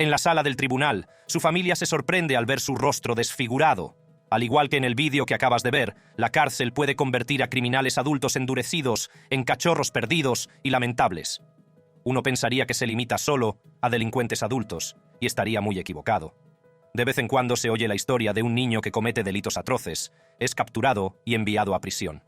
En la sala del tribunal, su familia se sorprende al ver su rostro desfigurado. Al igual que en el vídeo que acabas de ver, la cárcel puede convertir a criminales adultos endurecidos en cachorros perdidos y lamentables. Uno pensaría que se limita solo a delincuentes adultos, y estaría muy equivocado. De vez en cuando se oye la historia de un niño que comete delitos atroces, es capturado y enviado a prisión.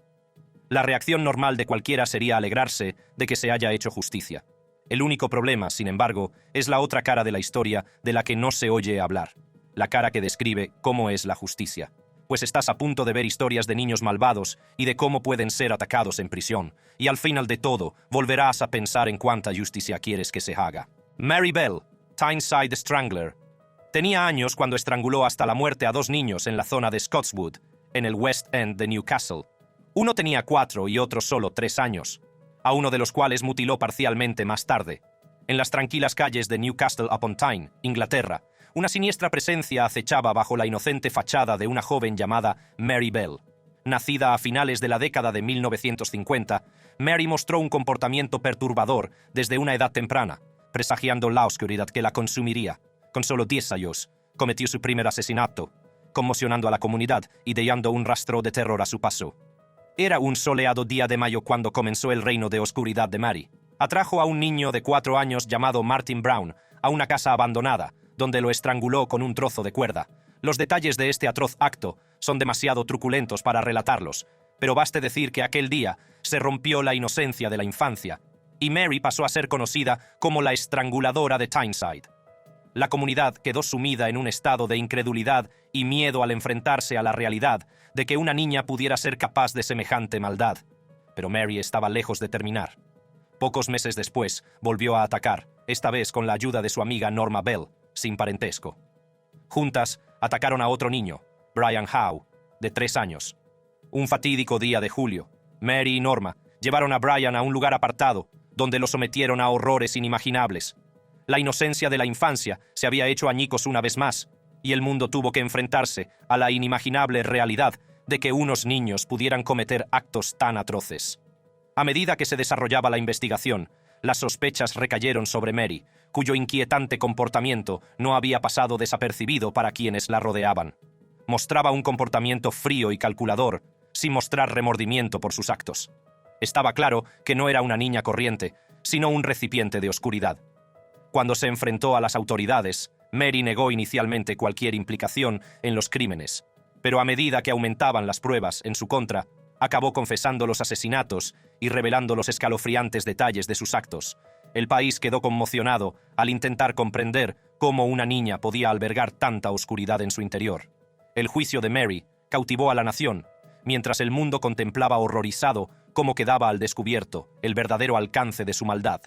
La reacción normal de cualquiera sería alegrarse de que se haya hecho justicia. El único problema, sin embargo, es la otra cara de la historia de la que no se oye hablar. La cara que describe cómo es la justicia. Pues estás a punto de ver historias de niños malvados y de cómo pueden ser atacados en prisión. Y al final de todo, volverás a pensar en cuánta justicia quieres que se haga. Mary Bell, Tyneside Strangler. Tenía años cuando estranguló hasta la muerte a 2 niños en la zona de Scotswood, en el West End de Newcastle. Uno tenía 4 y otro solo 3 años, a uno de los cuales mutiló parcialmente más tarde. En las tranquilas calles de Newcastle upon Tyne, Inglaterra, una siniestra presencia acechaba bajo la inocente fachada de una joven llamada Mary Bell. Nacida a finales de la década de 1950, Mary mostró un comportamiento perturbador desde una edad temprana, presagiando la oscuridad que la consumiría. Con solo 10 años, cometió su primer asesinato, conmocionando a la comunidad y dejando un rastro de terror a su paso. Era un soleado día de mayo cuando comenzó el reino de oscuridad de Mary. Atrajo a un niño de 4 años llamado Martin Brown a una casa abandonada, donde lo estranguló con un trozo de cuerda. Los detalles de este atroz acto son demasiado truculentos para relatarlos, pero baste decir que aquel día se rompió la inocencia de la infancia, y Mary pasó a ser conocida como la estranguladora de Tyneside. La comunidad quedó sumida en un estado de incredulidad y miedo al enfrentarse a la realidad de que una niña pudiera ser capaz de semejante maldad. Pero Mary estaba lejos de terminar. Pocos meses después, volvió a atacar, esta vez con la ayuda de su amiga Norma Bell, sin parentesco. Juntas, atacaron a otro niño, Brian Howe, de 3 años. Un fatídico día de julio, Mary y Norma llevaron a Brian a un lugar apartado, donde lo sometieron a horrores inimaginables. La inocencia de la infancia se había hecho añicos una vez más, y el mundo tuvo que enfrentarse a la inimaginable realidad de que unos niños pudieran cometer actos tan atroces. A medida que se desarrollaba la investigación, las sospechas recayeron sobre Mary, cuyo inquietante comportamiento no había pasado desapercibido para quienes la rodeaban. Mostraba un comportamiento frío y calculador, sin mostrar remordimiento por sus actos. Estaba claro que no era una niña corriente, sino un recipiente de oscuridad. Cuando se enfrentó a las autoridades, Mary negó inicialmente cualquier implicación en los crímenes, pero a medida que aumentaban las pruebas en su contra, acabó confesando los asesinatos y revelando los escalofriantes detalles de sus actos. El país quedó conmocionado al intentar comprender cómo una niña podía albergar tanta oscuridad en su interior. El juicio de Mary cautivó a la nación, mientras el mundo contemplaba horrorizado cómo quedaba al descubierto el verdadero alcance de su maldad.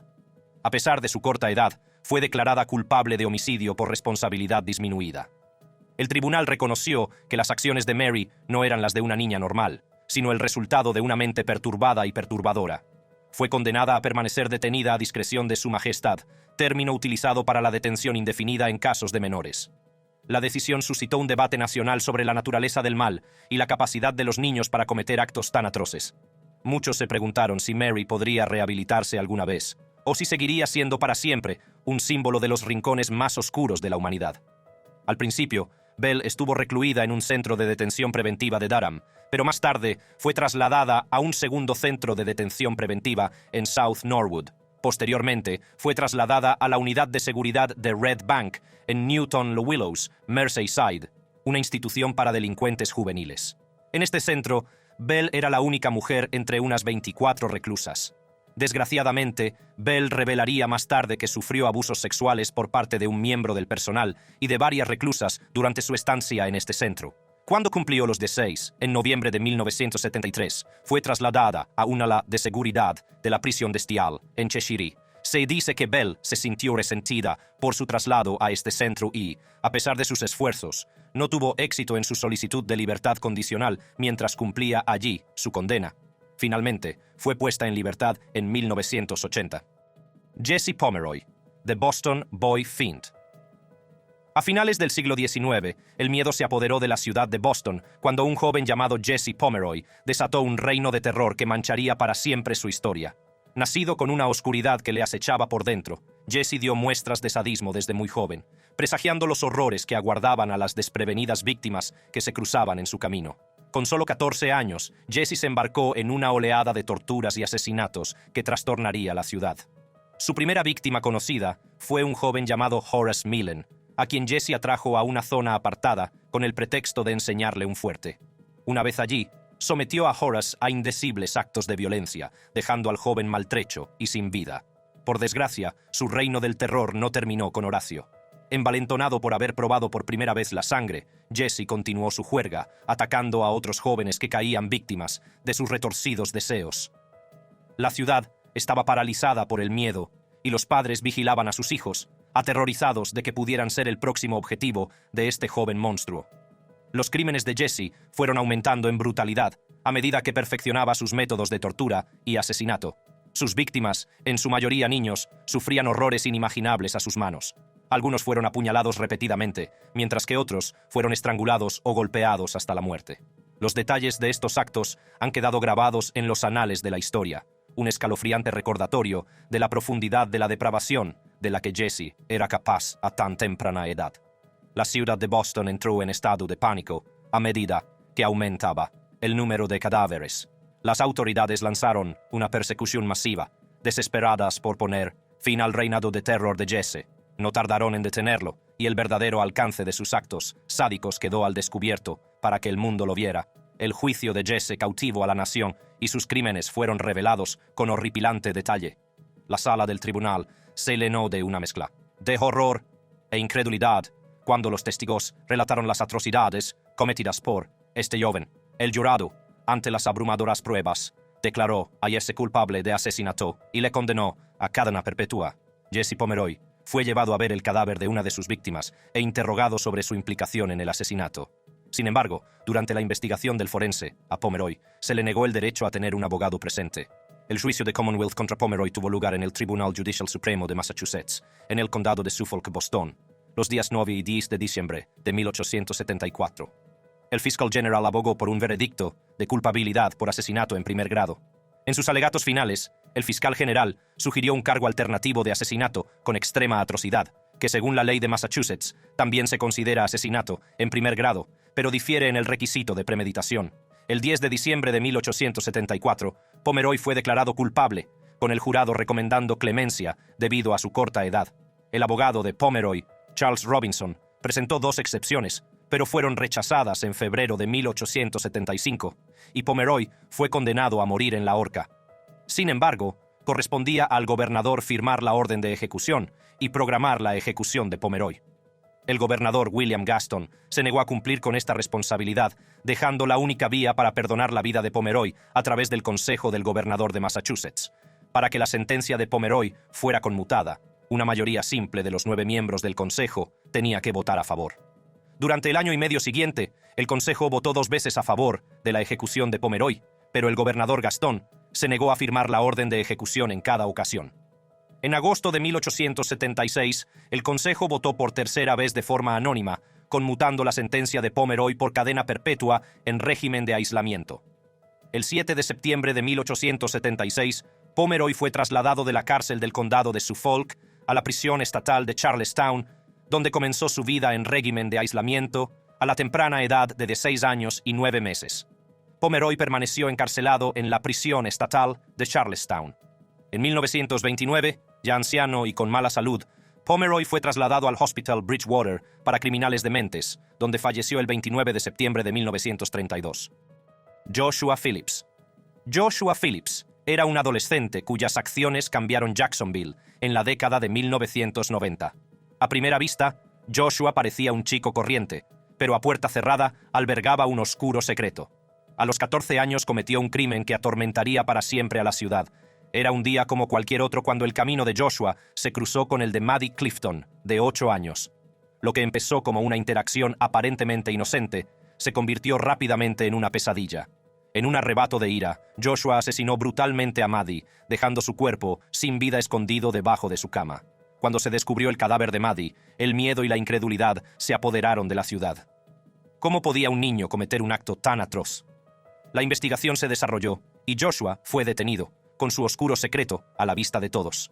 A pesar de su corta edad, fue declarada culpable de homicidio por responsabilidad disminuida. El tribunal reconoció que las acciones de Mary no eran las de una niña normal, sino el resultado de una mente perturbada y perturbadora. Fue condenada a permanecer detenida a discreción de Su Majestad, término utilizado para la detención indefinida en casos de menores. La decisión suscitó un debate nacional sobre la naturaleza del mal y la capacidad de los niños para cometer actos tan atroces. Muchos se preguntaron si Mary podría rehabilitarse alguna vez, o si seguiría siendo para siempre un símbolo de los rincones más oscuros de la humanidad. Al principio, Bell estuvo recluida en un centro de detención preventiva de Durham, pero más tarde fue trasladada a un segundo centro de detención preventiva en South Norwood. Posteriormente, fue trasladada a la unidad de seguridad de Red Bank en Newton-le-Willows, Merseyside, una institución para delincuentes juveniles. En este centro, Bell era la única mujer entre unas 24 reclusas. Desgraciadamente, Bell revelaría más tarde que sufrió abusos sexuales por parte de un miembro del personal y de varias reclusas durante su estancia en este centro. Cuando cumplió los 16, en noviembre de 1973, fue trasladada a un ala de seguridad de la prisión de Stial, en Cheshire. Se dice que Bell se sintió resentida por su traslado a este centro y, a pesar de sus esfuerzos, no tuvo éxito en su solicitud de libertad condicional mientras cumplía allí su condena. Finalmente, fue puesta en libertad en 1980. Jesse Pomeroy, The Boston Boy Fiend. A finales del siglo XIX, el miedo se apoderó de la ciudad de Boston cuando un joven llamado Jesse Pomeroy desató un reino de terror que mancharía para siempre su historia. Nacido con una oscuridad que le acechaba por dentro, Jesse dio muestras de sadismo desde muy joven, presagiando los horrores que aguardaban a las desprevenidas víctimas que se cruzaban en su camino. Con solo 14 años, Jesse se embarcó en una oleada de torturas y asesinatos que trastornaría la ciudad. Su primera víctima conocida fue un joven llamado Horace Millen, a quien Jesse atrajo a una zona apartada con el pretexto de enseñarle un fuerte. Una vez allí, sometió a Horace a indecibles actos de violencia, dejando al joven maltrecho y sin vida. Por desgracia, su reino del terror no terminó con Horacio. Envalentonado por haber probado por primera vez la sangre, Jesse continuó su juerga, atacando a otros jóvenes que caían víctimas de sus retorcidos deseos. La ciudad estaba paralizada por el miedo, y los padres vigilaban a sus hijos, aterrorizados de que pudieran ser el próximo objetivo de este joven monstruo. Los crímenes de Jesse fueron aumentando en brutalidad a medida que perfeccionaba sus métodos de tortura y asesinato. Sus víctimas, en su mayoría niños, sufrían horrores inimaginables a sus manos. Algunos fueron apuñalados repetidamente, mientras que otros fueron estrangulados o golpeados hasta la muerte. Los detalles de estos actos han quedado grabados en los anales de la historia, un escalofriante recordatorio de la profundidad de la depravación de la que Jesse era capaz a tan temprana edad. La ciudad de Boston entró en estado de pánico a medida que aumentaba el número de cadáveres. Las autoridades lanzaron una persecución masiva, desesperadas por poner fin al reinado de terror de Jesse. No tardaron en detenerlo, y el verdadero alcance de sus actos sádicos quedó al descubierto para que el mundo lo viera. El juicio de Jesse cautivó a la nación y sus crímenes fueron revelados con horripilante detalle. La sala del tribunal se llenó de una mezcla de horror e incredulidad cuando los testigos relataron las atrocidades cometidas por este joven. El jurado, ante las abrumadoras pruebas, declaró a Jesse culpable de asesinato y le condenó a cadena perpetua. Jesse Pomeroy fue llevado a ver el cadáver de una de sus víctimas e interrogado sobre su implicación en el asesinato. Sin embargo, durante la investigación del forense, a Pomeroy se le negó el derecho a tener un abogado presente. El juicio de Commonwealth contra Pomeroy tuvo lugar en el Tribunal Judicial Supremo de Massachusetts, en el condado de Suffolk, Boston, los días 9 y 10 de diciembre de 1874. El fiscal general abogó por un veredicto de culpabilidad por asesinato en primer grado. En sus alegatos finales, el fiscal general sugirió un cargo alternativo de asesinato con extrema atrocidad, que según la ley de Massachusetts también se considera asesinato en primer grado, pero difiere en el requisito de premeditación. El 10 de diciembre de 1874, Pomeroy fue declarado culpable, con el jurado recomendando clemencia debido a su corta edad. El abogado de Pomeroy, Charles Robinson, presentó 2 excepciones, pero fueron rechazadas en febrero de 1875, y Pomeroy fue condenado a morir en la horca. Sin embargo, correspondía al gobernador firmar la orden de ejecución y programar la ejecución de Pomeroy. El gobernador William Gaston se negó a cumplir con esta responsabilidad, dejando la única vía para perdonar la vida de Pomeroy a través del Consejo del Gobernador de Massachusetts. Para que la sentencia de Pomeroy fuera conmutada, una mayoría simple de los 9 miembros del Consejo tenía que votar a favor. Durante el año y medio siguiente, el Consejo votó 2 veces a favor de la ejecución de Pomeroy, pero el gobernador Gaston se negó a firmar la orden de ejecución en cada ocasión. En agosto de 1876, el Consejo votó por tercera vez de forma anónima, conmutando la sentencia de Pomeroy por cadena perpetua en régimen de aislamiento. El 7 de septiembre de 1876, Pomeroy fue trasladado de la cárcel del condado de Suffolk a la prisión estatal de Charlestown, donde comenzó su vida en régimen de aislamiento a la temprana edad de 16 años y 9 meses. Pomeroy permaneció encarcelado en la prisión estatal de Charlestown. En 1929, ya anciano y con mala salud, Pomeroy fue trasladado al Hospital Bridgewater para criminales dementes, donde falleció el 29 de septiembre de 1932. Joshua Phillips. Joshua Phillips era un adolescente cuyas acciones cambiaron Jacksonville en la década de 1990. A primera vista, Joshua parecía un chico corriente, pero a puerta cerrada albergaba un oscuro secreto. A los 14 años cometió un crimen que atormentaría para siempre a la ciudad. Era un día como cualquier otro cuando el camino de Joshua se cruzó con el de Maddie Clifton, de 8 años. Lo que empezó como una interacción aparentemente inocente, se convirtió rápidamente en una pesadilla. En un arrebato de ira, Joshua asesinó brutalmente a Maddie, dejando su cuerpo sin vida escondido debajo de su cama. Cuando se descubrió el cadáver de Maddie, el miedo y la incredulidad se apoderaron de la ciudad. ¿Cómo podía un niño cometer un acto tan atroz? La investigación se desarrolló y Joshua fue detenido, con su oscuro secreto a la vista de todos.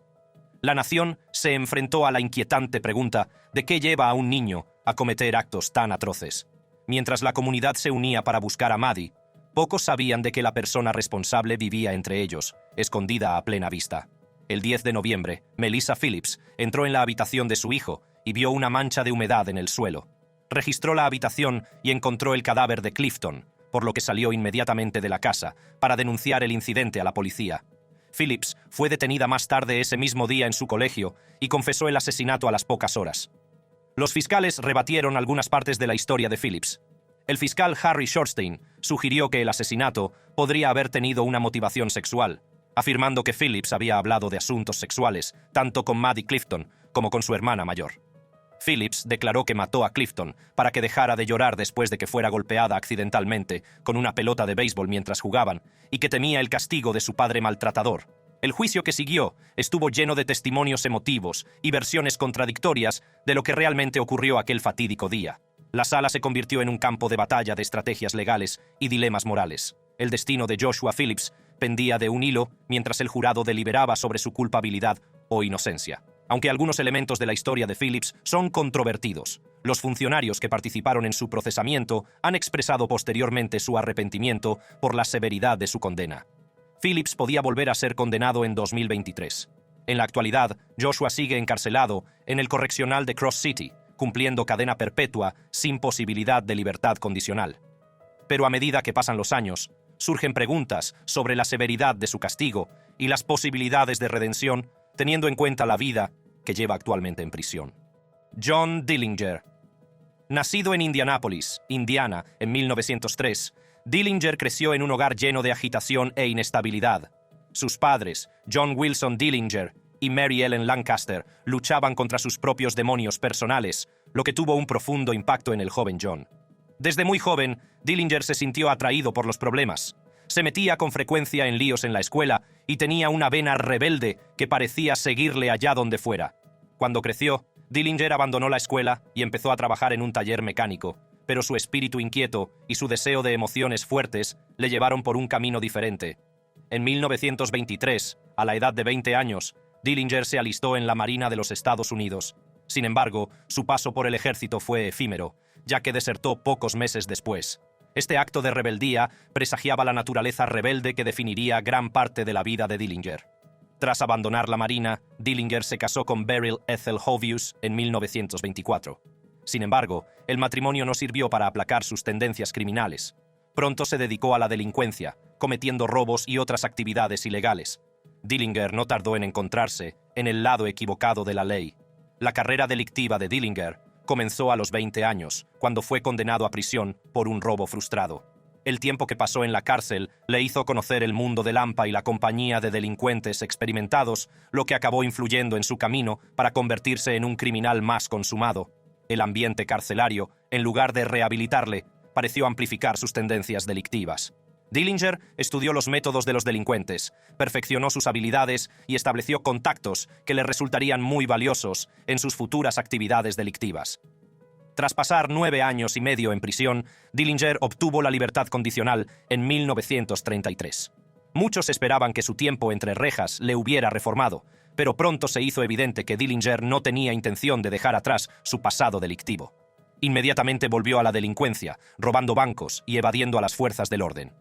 La nación se enfrentó a la inquietante pregunta de qué lleva a un niño a cometer actos tan atroces. Mientras la comunidad se unía para buscar a Maddie, pocos sabían de que la persona responsable vivía entre ellos, escondida a plena vista. El 10 de noviembre, Melissa Phillips entró en la habitación de su hijo y vio una mancha de humedad en el suelo. Registró la habitación y encontró el cadáver de Clifton, por lo que salió inmediatamente de la casa para denunciar el incidente a la policía. Phillips fue detenida más tarde ese mismo día en su colegio y confesó el asesinato a las pocas horas. Los fiscales rebatieron algunas partes de la historia de Phillips. El fiscal Harry Shorstein sugirió que el asesinato podría haber tenido una motivación sexual, afirmando que Phillips había hablado de asuntos sexuales tanto con Maddie Clifton como con su hermana mayor. Phillips declaró que mató a Clifton para que dejara de llorar después de que fuera golpeada accidentalmente con una pelota de béisbol mientras jugaban y que temía el castigo de su padre maltratador. El juicio que siguió estuvo lleno de testimonios emotivos y versiones contradictorias de lo que realmente ocurrió aquel fatídico día. La sala se convirtió en un campo de batalla de estrategias legales y dilemas morales. El destino de Joshua Phillips pendía de un hilo mientras el jurado deliberaba sobre su culpabilidad o inocencia. Aunque algunos elementos de la historia de Phillips son controvertidos, los funcionarios que participaron en su procesamiento han expresado posteriormente su arrepentimiento por la severidad de su condena. Phillips podía volver a ser condenado en 2023. En la actualidad, Joshua sigue encarcelado en el correccional de Cross City, cumpliendo cadena perpetua sin posibilidad de libertad condicional. Pero a medida que pasan los años, surgen preguntas sobre la severidad de su castigo y las posibilidades de redención, teniendo en cuenta la vida que lleva actualmente en prisión. John Dillinger. Nacido en Indianápolis, Indiana, en 1903, Dillinger creció en un hogar lleno de agitación e inestabilidad. Sus padres, John Wilson Dillinger y Mary Ellen Lancaster, luchaban contra sus propios demonios personales, lo que tuvo un profundo impacto en el joven John. Desde muy joven, Dillinger se sintió atraído por los problemas. Se metía con frecuencia en líos en la escuela y tenía una vena rebelde que parecía seguirle allá donde fuera. Cuando creció, Dillinger abandonó la escuela y empezó a trabajar en un taller mecánico, pero su espíritu inquieto y su deseo de emociones fuertes le llevaron por un camino diferente. En 1923, a la edad de 20 años, Dillinger se alistó en la Marina de los Estados Unidos. Sin embargo, su paso por el ejército fue efímero, ya que desertó pocos meses después. Este acto de rebeldía presagiaba la naturaleza rebelde que definiría gran parte de la vida de Dillinger. Tras abandonar la Marina, Dillinger se casó con Beryl Ethel Hovius en 1924. Sin embargo, el matrimonio no sirvió para aplacar sus tendencias criminales. Pronto se dedicó a la delincuencia, cometiendo robos y otras actividades ilegales. Dillinger no tardó en encontrarse en el lado equivocado de la ley. La carrera delictiva de Dillinger comenzó a los 20 años, cuando fue condenado a prisión por un robo frustrado. El tiempo que pasó en la cárcel le hizo conocer el mundo del AMPA y la compañía de delincuentes experimentados, lo que acabó influyendo en su camino para convertirse en un criminal más consumado. El ambiente carcelario, en lugar de rehabilitarle, pareció amplificar sus tendencias delictivas. Dillinger estudió los métodos de los delincuentes, perfeccionó sus habilidades y estableció contactos que le resultarían muy valiosos en sus futuras actividades delictivas. Tras pasar 9 años y medio en prisión, Dillinger obtuvo la libertad condicional en 1933. Muchos esperaban que su tiempo entre rejas le hubiera reformado, pero pronto se hizo evidente que Dillinger no tenía intención de dejar atrás su pasado delictivo. Inmediatamente volvió a la delincuencia, robando bancos y evadiendo a las fuerzas del orden.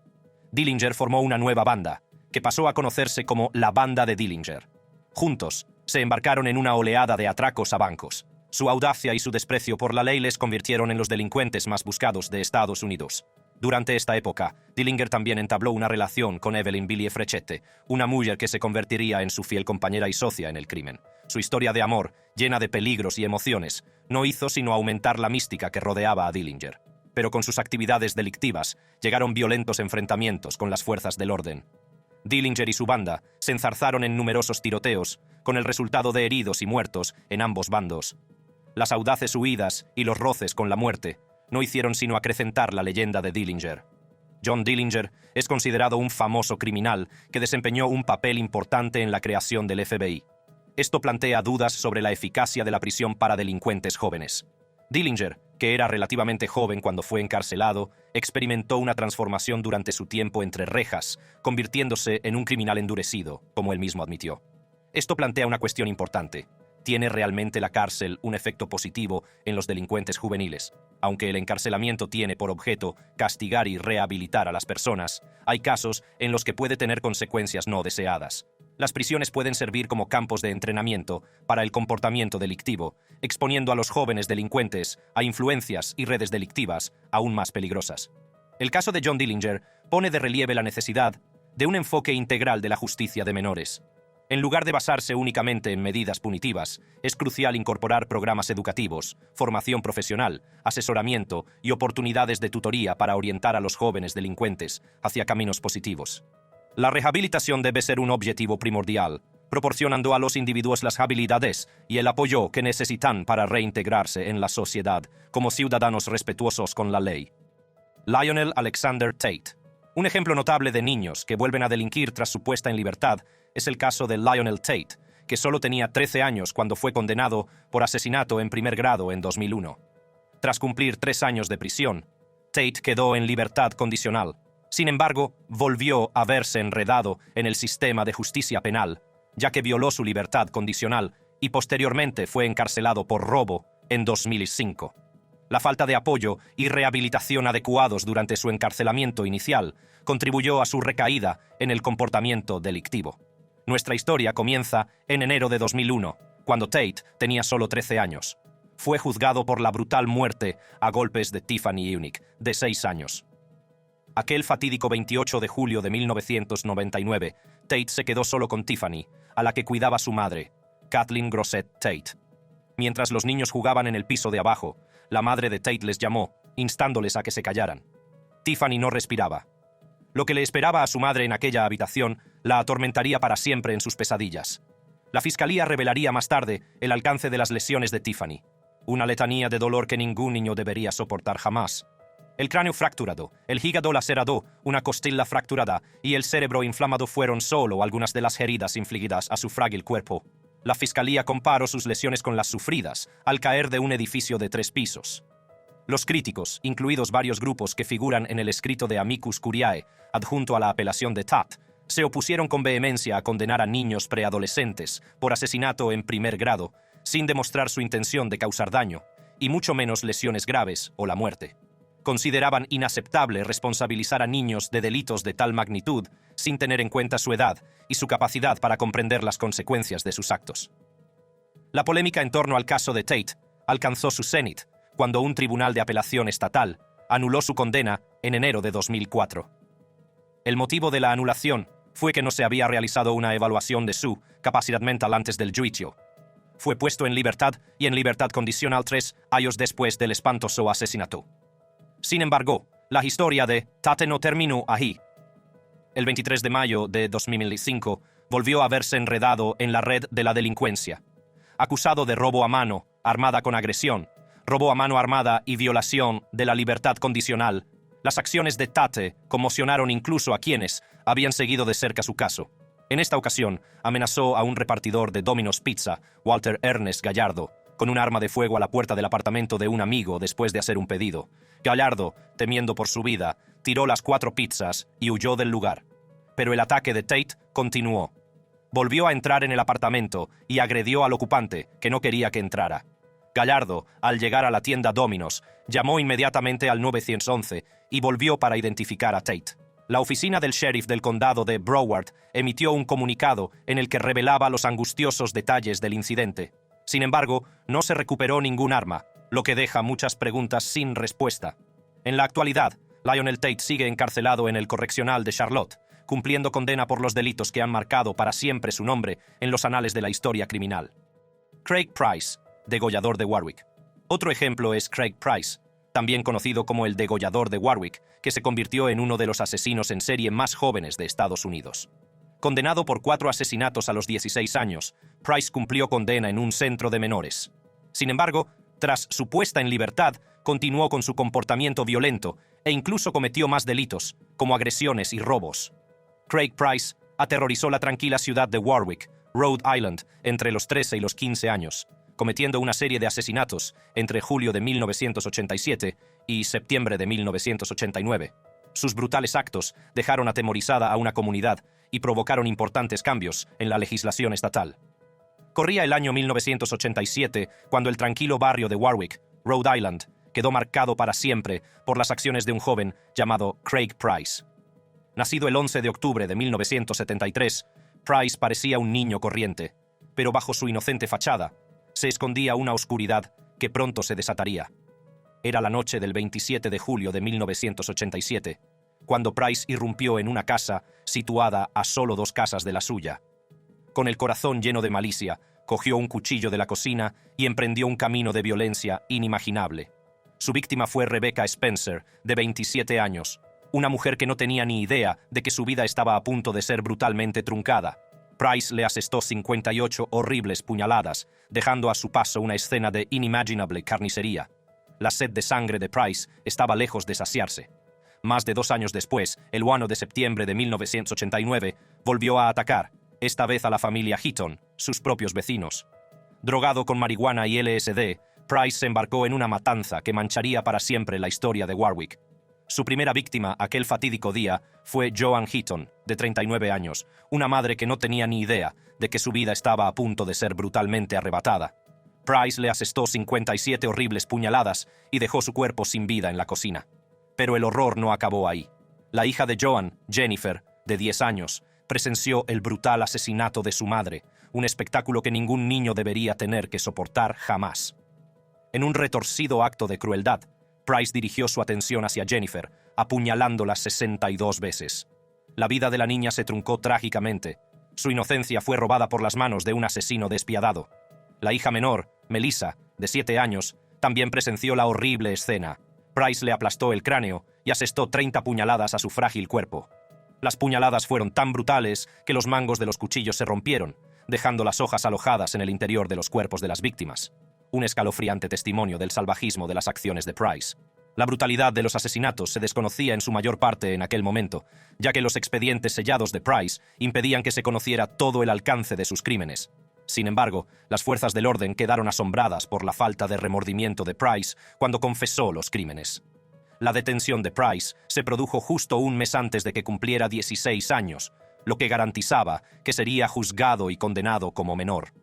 Dillinger formó una nueva banda, que pasó a conocerse como la Banda de Dillinger. Juntos, se embarcaron en una oleada de atracos a bancos. Su audacia y su desprecio por la ley les convirtieron en los delincuentes más buscados de Estados Unidos. Durante esta época, Dillinger también entabló una relación con Evelyn Billie Frechette, una mujer que se convertiría en su fiel compañera y socia en el crimen. Su historia de amor, llena de peligros y emociones, no hizo sino aumentar la mística que rodeaba a Dillinger. Pero con sus actividades delictivas llegaron violentos enfrentamientos con las fuerzas del orden. Dillinger y su banda se enzarzaron en numerosos tiroteos, con el resultado de heridos y muertos en ambos bandos. Las audaces huidas y los roces con la muerte no hicieron sino acrecentar la leyenda de Dillinger. John Dillinger es considerado un famoso criminal que desempeñó un papel importante en la creación del FBI. Esto plantea dudas sobre la eficacia de la prisión para delincuentes jóvenes. Dillinger, que era relativamente joven cuando fue encarcelado, experimentó una transformación durante su tiempo entre rejas, convirtiéndose en un criminal endurecido, como él mismo admitió. Esto plantea una cuestión importante. ¿Tiene realmente la cárcel un efecto positivo en los delincuentes juveniles? Aunque el encarcelamiento tiene por objeto castigar y rehabilitar a las personas, hay casos en los que puede tener consecuencias no deseadas. Las prisiones pueden servir como campos de entrenamiento para el comportamiento delictivo, exponiendo a los jóvenes delincuentes a influencias y redes delictivas aún más peligrosas. El caso de John Dillinger pone de relieve la necesidad de un enfoque integral de la justicia de menores. En lugar de basarse únicamente en medidas punitivas, es crucial incorporar programas educativos, formación profesional, asesoramiento y oportunidades de tutoría para orientar a los jóvenes delincuentes hacia caminos positivos. La rehabilitación debe ser un objetivo primordial, proporcionando a los individuos las habilidades y el apoyo que necesitan para reintegrarse en la sociedad como ciudadanos respetuosos con la ley. Lionel Alexander Tate. Un ejemplo notable de niños que vuelven a delinquir tras su puesta en libertad es el caso de Lionel Tate, que solo tenía 13 años cuando fue condenado por asesinato en primer grado en 2001. Tras cumplir 3 años de prisión, Tate quedó en libertad condicional. Sin embargo, volvió a verse enredado en el sistema de justicia penal, ya que violó su libertad condicional y posteriormente fue encarcelado por robo en 2005. La falta de apoyo y rehabilitación adecuados durante su encarcelamiento inicial contribuyó a su recaída en el comportamiento delictivo. Nuestra historia comienza en enero de 2001, cuando Tate tenía solo 13 años. Fue juzgado por la brutal muerte a golpes de Tiffany Eunick, de 6 años. Aquel fatídico 28 de julio de 1999, Tate se quedó solo con Tiffany, a la que cuidaba su madre, Kathleen Grosset Tate. Mientras los niños jugaban en el piso de abajo, la madre de Tate les llamó, instándoles a que se callaran. Tiffany no respiraba. Lo que le esperaba a su madre en aquella habitación la atormentaría para siempre en sus pesadillas. La fiscalía revelaría más tarde el alcance de las lesiones de Tiffany, una letanía de dolor que ningún niño debería soportar jamás. El cráneo fracturado, el hígado lacerado, una costilla fracturada y el cerebro inflamado fueron solo algunas de las heridas infligidas a su frágil cuerpo. La fiscalía comparó sus lesiones con las sufridas al caer de un edificio de 3 pisos. Los críticos, incluidos varios grupos que figuran en el escrito de Amicus Curiae, adjunto a la apelación de Tate, se opusieron con vehemencia a condenar a niños preadolescentes por asesinato en primer grado, sin demostrar su intención de causar daño, y mucho menos lesiones graves o la muerte. Consideraban inaceptable responsabilizar a niños de delitos de tal magnitud sin tener en cuenta su edad y su capacidad para comprender las consecuencias de sus actos. La polémica en torno al caso de Tate alcanzó su cenit cuando un tribunal de apelación estatal anuló su condena en enero de 2004. El motivo de la anulación fue que no se había realizado una evaluación de su capacidad mental antes del juicio. Fue puesto en libertad y en libertad condicional 3 años después del espantoso asesinato. Sin embargo, la historia de Tate no terminó ahí. El 23 de mayo de 2005 volvió a verse enredado en la red de la delincuencia. Acusado de robo a mano, armada con agresión, robo a mano armada y violación de la libertad condicional, las acciones de Tate conmocionaron incluso a quienes habían seguido de cerca su caso. En esta ocasión, amenazó a un repartidor de Domino's Pizza, Walter Ernest Gallardo, con un arma de fuego a la puerta del apartamento de un amigo después de hacer un pedido. Gallardo, temiendo por su vida, tiró las 4 pizzas y huyó del lugar. Pero el ataque de Tate continuó. Volvió a entrar en el apartamento y agredió al ocupante, que no quería que entrara. Gallardo, al llegar a la tienda Domino's, llamó inmediatamente al 911 y volvió para identificar a Tate. La oficina del sheriff del condado de Broward emitió un comunicado en el que revelaba los angustiosos detalles del incidente. Sin embargo, no se recuperó ningún arma, lo que deja muchas preguntas sin respuesta. En la actualidad, Lionel Tate sigue encarcelado en el correccional de Charlotte, cumpliendo condena por los delitos que han marcado para siempre su nombre en los anales de la historia criminal. Craig Price, degollador de Warwick. Otro ejemplo es Craig Price, también conocido como el degollador de Warwick, que se convirtió en uno de los asesinos en serie más jóvenes de Estados Unidos. Condenado por 4 asesinatos a los 16 años, Price cumplió condena en un centro de menores. Sin embargo, tras su puesta en libertad, continuó con su comportamiento violento e incluso cometió más delitos, como agresiones y robos. Craig Price aterrorizó la tranquila ciudad de Warwick, Rhode Island, entre los 13 y los 15 años, cometiendo una serie de asesinatos entre julio de 1987 y septiembre de 1989. Sus brutales actos dejaron atemorizada a una comunidad y provocaron importantes cambios en la legislación estatal. Corría el año 1987 cuando el tranquilo barrio de Warwick, Rhode Island, quedó marcado para siempre por las acciones de un joven llamado Craig Price. Nacido el 11 de octubre de 1973, Price parecía un niño corriente, pero bajo su inocente fachada se escondía una oscuridad que pronto se desataría. Era la noche del 27 de julio de 1987, cuando Price irrumpió en una casa situada a solo 2 casas de la suya. Con el corazón lleno de malicia, cogió un cuchillo de la cocina y emprendió un camino de violencia inimaginable. Su víctima fue Rebecca Spencer, de 27 años, una mujer que no tenía ni idea de que su vida estaba a punto de ser brutalmente truncada. Price le asestó 58 horribles puñaladas, dejando a su paso una escena de inimaginable carnicería. La sed de sangre de Price estaba lejos de saciarse. Más de 2 años después, el 1 de septiembre de 1989, volvió a atacar, esta vez a la familia Heaton, sus propios vecinos. Drogado con marihuana y LSD, Price se embarcó en una matanza que mancharía para siempre la historia de Warwick. Su primera víctima aquel fatídico día fue Joan Heaton, de 39 años, una madre que no tenía ni idea de que su vida estaba a punto de ser brutalmente arrebatada. Price le asestó 57 horribles puñaladas y dejó su cuerpo sin vida en la cocina. Pero el horror no acabó ahí. La hija de Joan, Jennifer, de 10 años, presenció el brutal asesinato de su madre, un espectáculo que ningún niño debería tener que soportar jamás. En un retorcido acto de crueldad, Price dirigió su atención hacia Jennifer, apuñalándola 62 veces. La vida de la niña se truncó trágicamente. Su inocencia fue robada por las manos de un asesino despiadado. La hija menor, Melissa, de 7 años, también presenció la horrible escena. Price le aplastó el cráneo y asestó 30 puñaladas a su frágil cuerpo. Las puñaladas fueron tan brutales que los mangos de los cuchillos se rompieron, dejando las hojas alojadas en el interior de los cuerpos de las víctimas. Un escalofriante testimonio del salvajismo de las acciones de Price. La brutalidad de los asesinatos se desconocía en su mayor parte en aquel momento, ya que los expedientes sellados de Price impedían que se conociera todo el alcance de sus crímenes. Sin embargo, las fuerzas del orden quedaron asombradas por la falta de remordimiento de Price cuando confesó los crímenes. La detención de Price se produjo justo un mes antes de que cumpliera 16 años, lo que garantizaba que sería juzgado y condenado como menor.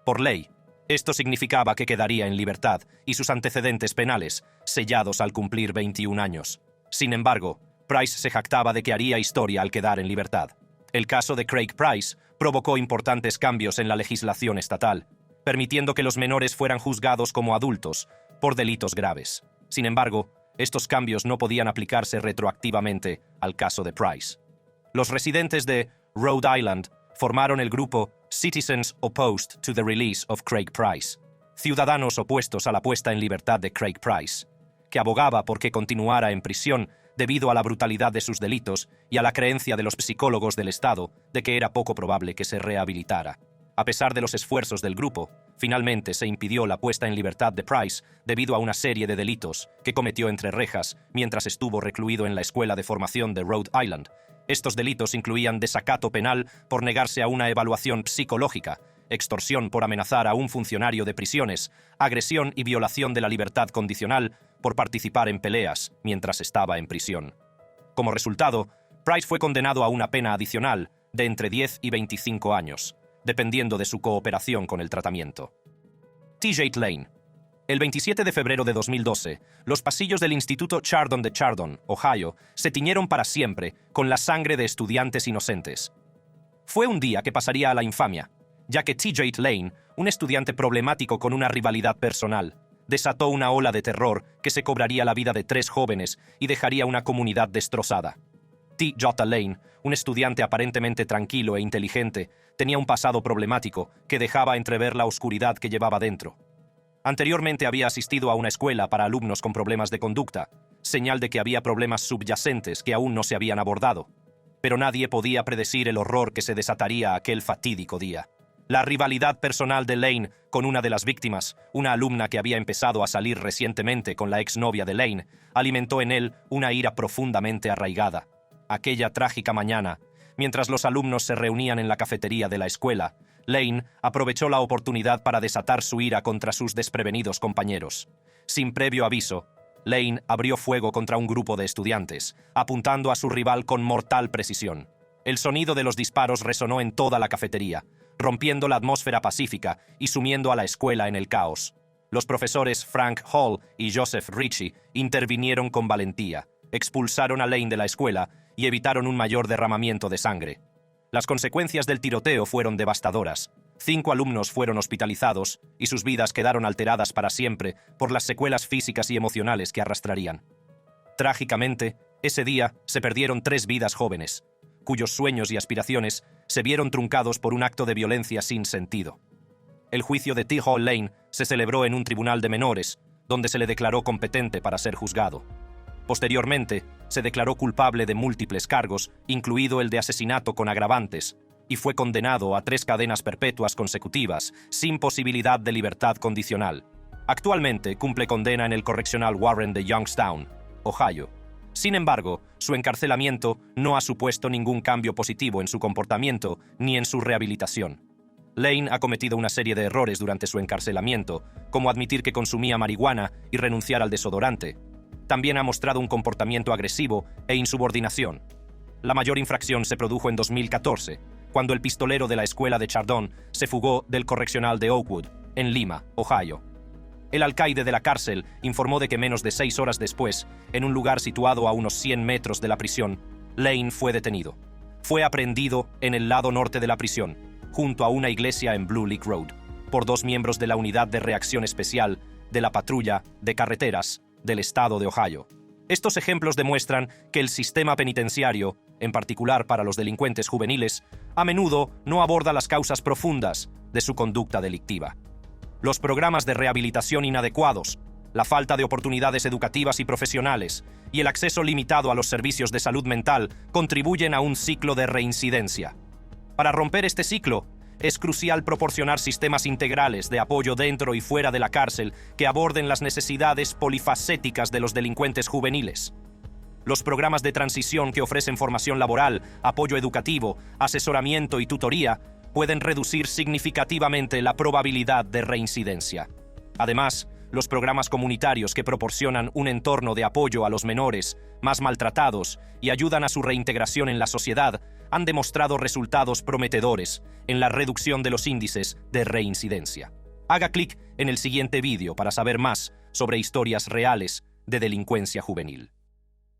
Por ley, esto significaba que quedaría en libertad y sus antecedentes penales sellados al cumplir 21 años. Sin embargo, Price se jactaba de que haría historia al quedar en libertad. El caso de Craig Price provocó importantes cambios en la legislación estatal, permitiendo que los menores fueran juzgados como adultos por delitos graves. Sin embargo, estos cambios no podían aplicarse retroactivamente al caso de Price. Los residentes de Rhode Island formaron el grupo Citizens Opposed to the Release of Craig Price, ciudadanos opuestos a la puesta en libertad de Craig Price, que abogaba por que continuara en prisión debido a la brutalidad de sus delitos y a la creencia de los psicólogos del Estado de que era poco probable que se rehabilitara. A pesar de los esfuerzos del grupo, finalmente se impidió la puesta en libertad de Price debido a una serie de delitos que cometió entre rejas mientras estuvo recluido en la escuela de formación de Rhode Island. Estos delitos incluían desacato penal por negarse a una evaluación psicológica, extorsión por amenazar a un funcionario de prisiones, agresión y violación de la libertad condicional por participar en peleas mientras estaba en prisión. Como resultado, Price fue condenado a una pena adicional de entre 10 y 25 años, dependiendo de su cooperación con el tratamiento. TJ Lane. El 27 de febrero de 2012, los pasillos del Instituto Chardon de Chardon, Ohio, se tiñeron para siempre con la sangre de estudiantes inocentes. Fue un día que pasaría a la infamia, ya que TJ Lane, un estudiante problemático con una rivalidad personal, desató una ola de terror que se cobraría la vida de 3 jóvenes y dejaría una comunidad destrozada. T.J. Lane, un estudiante aparentemente tranquilo e inteligente, tenía un pasado problemático que dejaba entrever la oscuridad que llevaba dentro. Anteriormente había asistido a una escuela para alumnos con problemas de conducta, señal de que había problemas subyacentes que aún no se habían abordado. Pero nadie podía predecir el horror que se desataría aquel fatídico día. La rivalidad personal de Lane con una de las víctimas, una alumna que había empezado a salir recientemente con la exnovia de Lane, alimentó en él una ira profundamente arraigada. Aquella trágica mañana, mientras los alumnos se reunían en la cafetería de la escuela, Lane aprovechó la oportunidad para desatar su ira contra sus desprevenidos compañeros. Sin previo aviso, Lane abrió fuego contra un grupo de estudiantes, apuntando a su rival con mortal precisión. El sonido de los disparos resonó en toda la cafetería, rompiendo la atmósfera pacífica y sumiendo a la escuela en el caos. Los profesores Frank Hall y Joseph Ritchie intervinieron con valentía, expulsaron a Lane de la escuela y evitaron un mayor derramamiento de sangre. Las consecuencias del tiroteo fueron devastadoras. 5 alumnos fueron hospitalizados y sus vidas quedaron alteradas para siempre por las secuelas físicas y emocionales que arrastrarían. Trágicamente, ese día se perdieron 3 vidas jóvenes, cuyos sueños y aspiraciones se vieron truncados por un acto de violencia sin sentido. El juicio de T. Hall Lane se celebró en un tribunal de menores, donde se le declaró competente para ser juzgado. Posteriormente, se declaró culpable de múltiples cargos, incluido el de asesinato con agravantes, y fue condenado a 3 cadenas perpetuas consecutivas, sin posibilidad de libertad condicional. Actualmente cumple condena en el correccional Warren de Youngstown, Ohio. Sin embargo, su encarcelamiento no ha supuesto ningún cambio positivo en su comportamiento ni en su rehabilitación. Lane ha cometido una serie de errores durante su encarcelamiento, como admitir que consumía marihuana y renunciar al desodorante. También ha mostrado un comportamiento agresivo e insubordinación. La mayor infracción se produjo en 2014, cuando el pistolero de la escuela de Chardon se fugó del correccional de Oakwood, en Lima, Ohio. El alcaide de la cárcel informó de que menos de 6 horas después, en un lugar situado a unos 100 metros de la prisión, Lane fue detenido. Fue aprehendido en el lado norte de la prisión, junto a una iglesia en Blue Lake Road, por 2 miembros de la Unidad de Reacción Especial de la Patrulla de Carreteras del estado de Ohio. Estos ejemplos demuestran que el sistema penitenciario, en particular para los delincuentes juveniles, a menudo no aborda las causas profundas de su conducta delictiva. Los programas de rehabilitación inadecuados, la falta de oportunidades educativas y profesionales y el acceso limitado a los servicios de salud mental contribuyen a un ciclo de reincidencia. Para romper este ciclo, es crucial proporcionar sistemas integrales de apoyo dentro y fuera de la cárcel que aborden las necesidades polifacéticas de los delincuentes juveniles. Los programas de transición que ofrecen formación laboral, apoyo educativo, asesoramiento y tutoría pueden reducir significativamente la probabilidad de reincidencia. Además, los programas comunitarios que proporcionan un entorno de apoyo a los menores más maltratados y ayudan a su reintegración en la sociedad han demostrado resultados prometedores en la reducción de los índices de reincidencia. Haga clic en el siguiente vídeo para saber más sobre historias reales de delincuencia juvenil.